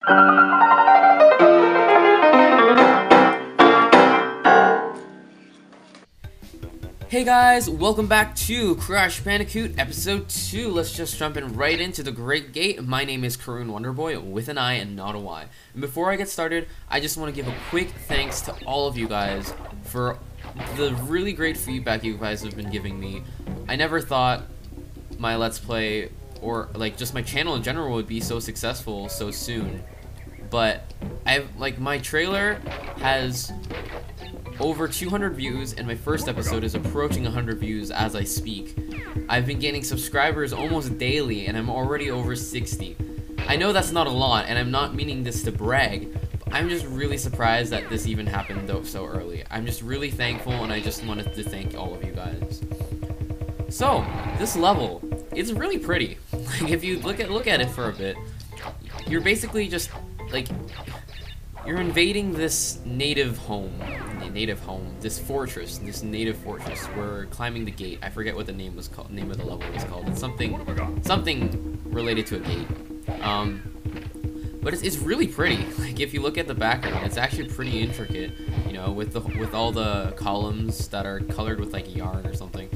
Hey guys, welcome back to Crash Bandicoot episode 2. Let's just jump in right into the Great Gate. My name is KoreanWonderBoi with an I and not a Y. And before I get started, I just want to give a quick thanks to all of you guys for the really great feedback you guys have been giving me. I never thought my Let's Play or like just my channel in general would be so successful so soon. But my trailer has over 200 views, and my first episode is approaching 100 views as I speak. I've been gaining subscribers almost daily, and I'm already over 60. I know that's not a lot, and I'm not meaning this to brag, but I'm just really surprised that this even happened though so early. I'm just really thankful, and I just wanted to thank all of you guys. So, this level, it's really pretty. Like, if you look at it for a bit, you're basically just, like, you're invading this native home, this fortress, this native fortress. We're climbing the gate. I forget what the name was called. Name of the level was called. It's something related to a gate. But it's really pretty. Like, if you look at the background, it's actually pretty intricate. You know, with all the columns that are colored with like yarn or something.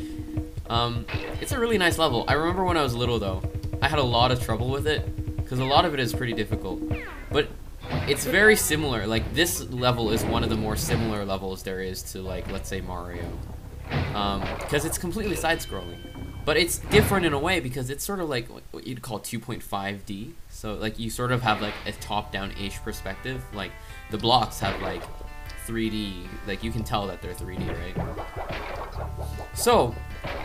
It's a really nice level. I remember when I was little though, I had a lot of trouble with it because a lot of it is pretty difficult. But it's very similar. Like, this level is one of the more similar levels there is to, like, let's say Mario, because it's completely side-scrolling, but it's different in a way because it's sort of like what you'd call 2.5D. So like you sort of have like a top-down-ish perspective. Like the blocks have like 3D. Like you can tell that they're 3D, right? So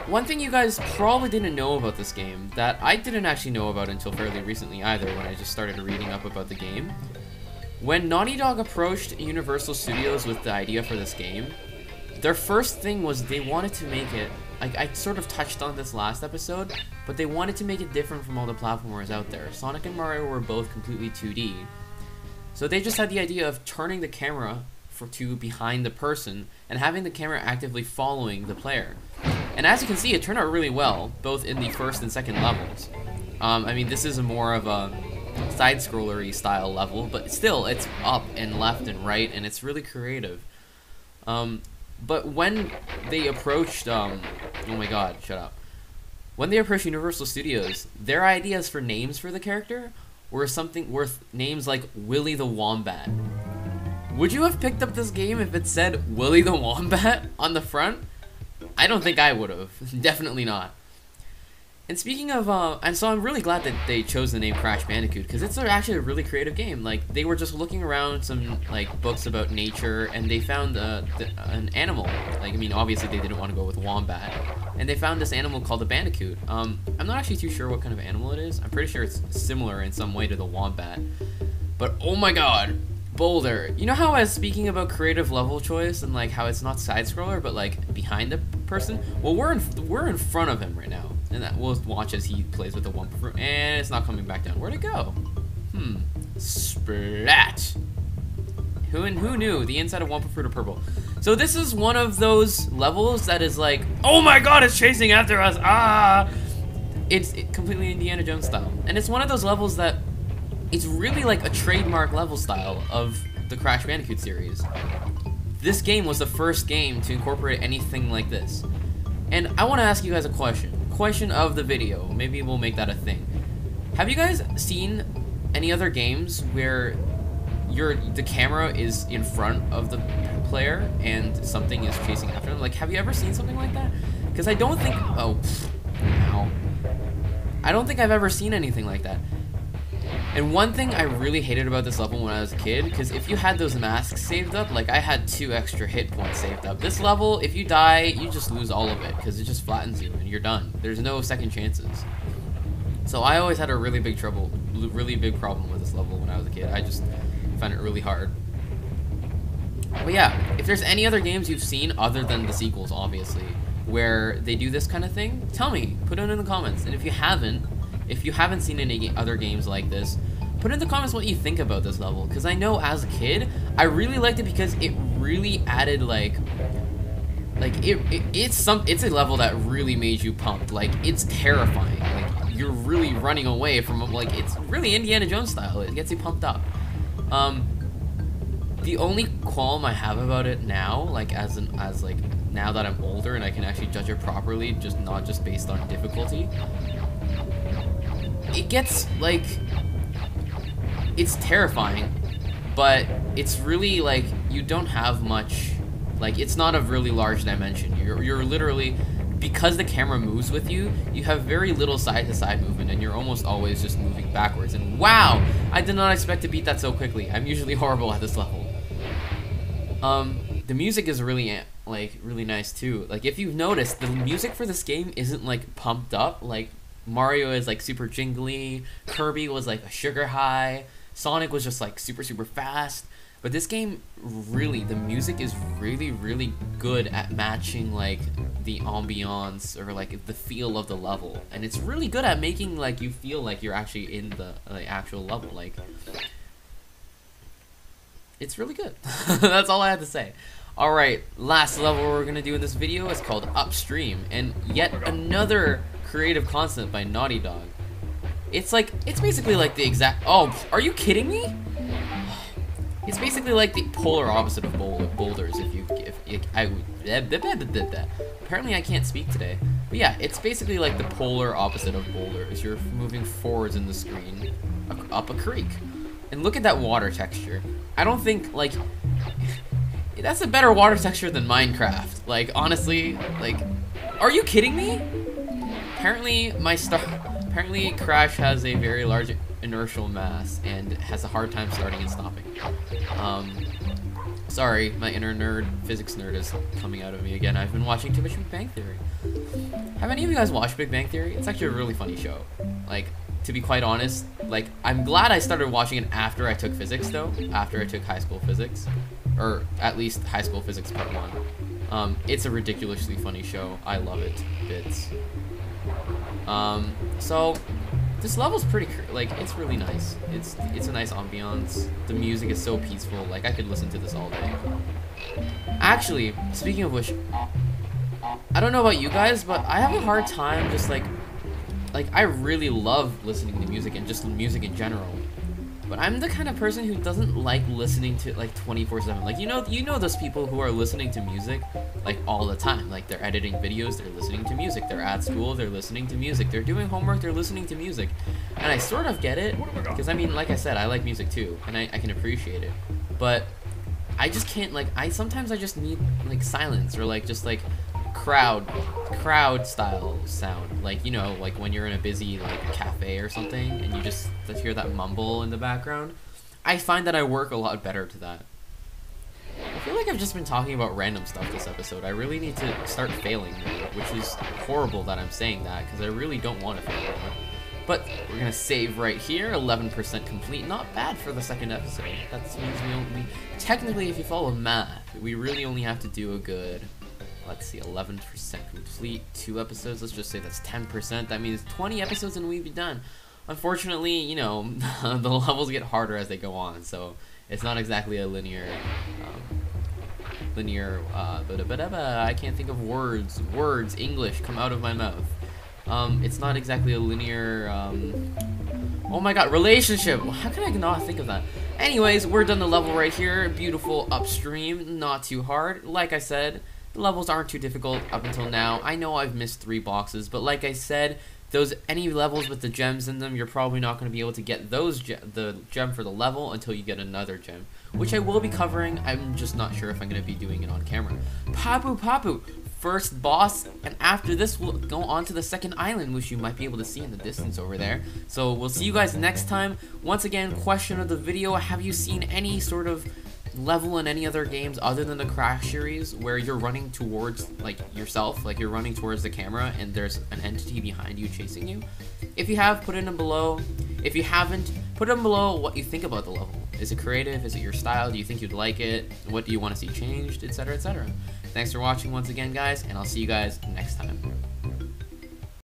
one thing you guys probably didn't know about this game that I didn't actually know about until fairly recently either, when I just started reading up about the game. When Naughty Dog approached Universal Studios with the idea for this game, their first thing was they wanted to make it, like I sort of touched on this last episode, but they wanted to make it different from all the platformers out there. Sonic and Mario were both completely 2D. So they just had the idea of turning the camera to behind the person and having the camera actively following the player. And as you can see, it turned out really well, both in the first and second levels. I mean, this is more of a side-scrollery style level, but still, it's up and left and right, and it's really creative. But when they approached, oh my god, shut up. When they approached Universal Studios, their ideas for names for the character were something worth names like Willy the Wombat. Would you have picked up this game if it said Willy the Wombat on the front? I don't think I would have. Definitely not. And speaking of, and so I'm really glad that they chose the name Crash Bandicoot, because it's actually a really creative game. Like, they were just looking around some, like, books about nature, and they found an animal. Like, I mean, obviously they didn't want to go with wombat. And they found this animal called a bandicoot. I'm not actually too sure what kind of animal it is. I'm pretty sure it's similar in some way to the wombat. But, oh my god, BOWL-DERR. You know how I was speaking about creative level choice and, like, how it's not side-scroller, but, like, behind the person? Well, we're in front of him right now. And we'll watch as he plays with the Wumpa Fruit, and it's not coming back down. Where'd it go? Splat! Who knew? The inside of Wumpa Fruit are purple. So this is one of those levels that is like, oh my god, it's chasing after us! Ah! It's completely Indiana Jones style. And it's one of those levels that it's really like a trademark level style of the Crash Bandicoot series. This game was the first game to incorporate anything like this. And I want to ask you guys a question. Question of the video. Maybe we'll make that a thing. Have you guys seen any other games where the camera is in front of the player and something is chasing after them? Like, have you ever seen something like that? Because I don't think... Oh, ow. I don't think I've ever seen anything like that. And one thing I really hated about this level when I was a kid, because if you had those masks saved up, like I had 2 extra hit points saved up. This level, if you die, you just lose all of it, because it just flattens you and you're done. There's no second chances. So I always had a really big problem with this level when I was a kid. I just found it really hard. But yeah, if there's any other games you've seen, other than the sequels, obviously, where they do this kind of thing, tell me. Put it in the comments. And if you haven't seen any other games like this, put in the comments what you think about this level, because I know as a kid, I really liked it because it really added it's a level that really made you pumped. Like, it's terrifying. Like, you're really running away from, like, it's really Indiana Jones style. It gets you pumped up. The only qualm I have about it now, like now that I'm older and I can actually judge it properly, just not just based on difficulty, it gets, like, it's terrifying, but it's really, like, you don't have much, like, it's not a really large dimension. You're literally, because the camera moves with you, you have very little side-to-side movement, and you're almost always just moving backwards. And wow, I did not expect to beat that so quickly. I'm usually horrible at this level. The music is really, like, really nice too. Like, if you've noticed, the music for this game isn't, like, pumped up. Like, Mario is, like, super jingly, Kirby was, like, a sugar high, Sonic was just, like, super fast. But this game, really, the music is really good at matching, like, the ambiance or, like, the feel of the level. And it's really good at making, like, you feel like you're actually in the, like, actual level. Like, it's really good. That's all I have to say. Alright, last level we're gonna do in this video is called Upstream, and yet another creative concept by Naughty Dog. It's basically like the exact, oh, are you kidding me? It's basically like the polar opposite of boulders, apparently I can't speak today. But yeah, it's basically like the polar opposite of boulders. You're moving forwards in the screen, up a creek. And look at that water texture. I don't think, like, that's a better water texture than Minecraft. Like, honestly, like, are you kidding me? Apparently, apparently Crash has a very large inertial mass and has a hard time starting and stopping. Sorry, my inner physics nerd is coming out of me again. I've been watching too much Big Bang Theory. Have any of you guys watched Big Bang Theory? It's actually a really funny show. Like, to be quite honest, like, I'm glad I started watching it after I took physics, though. After I took high school physics. Or at least high school physics part 1. It's a ridiculously funny show. I love it. Bits. So, this level's pretty, like, it's really nice. It's a nice ambiance. The music is so peaceful. Like, I could listen to this all day. Actually, speaking of which, I don't know about you guys, but I have a hard time just, like, I really love listening to music and just music in general. But I'm the kind of person who doesn't like listening to, like, 24/7. Like, you know those people who are listening to music, like, all the time. Like, they're editing videos, they're listening to music. They're at school, they're listening to music. They're doing homework, they're listening to music. And I sort of get it, because, I mean, like I said, I like music too, and I can appreciate it. But I just can't, like, sometimes I just need, like, silence, or, like, just, like, crowd style sound, like, you know, like when you're in a busy, like, cafe or something and you just hear that mumble in the background. I find that I work a lot better to that. I feel like I've just been talking about random stuff this episode. I really need to start failing more, which is horrible that I'm saying that, because I really don't want to fail more. But we're gonna save right here. 11% complete, not bad for the second episode. That means we technically, if you follow math, we really only have to do a good, let's see, 11% complete, 2 episodes, let's just say that's 10%, that means 20 episodes and we'd be done. Unfortunately, you know, the levels get harder as they go on, so it's not exactly a linear, I can't think of words, English come out of my mouth. It's not exactly a linear, oh my god, relationship, how can I not think of that? Anyways, we're done the level right here, beautiful Upstream, not too hard, like I said. The levels aren't too difficult up until now. I know I've missed 3 boxes, but like I said, any levels with the gems in them, you're probably not going to be able to get the gem for the level until you get another gem, which I will be covering. I'm just not sure if I'm going to be doing it on camera. Papu, first boss, and after this we'll go on to the second island, which you might be able to see in the distance over there. So we'll see you guys next time. Once again, question of the video, have you seen any sort of level in any other games other than the Crash series where you're running towards, like, yourself, like you're running towards the camera and there's an entity behind you chasing you? If you have, put it in below. If you haven't, put in below what you think about the level. Is it creative? Is it your style? Do you think you'd like it? What do you want to see changed? Etc, etc. Thanks for watching once again, guys, and I'll see you guys next time.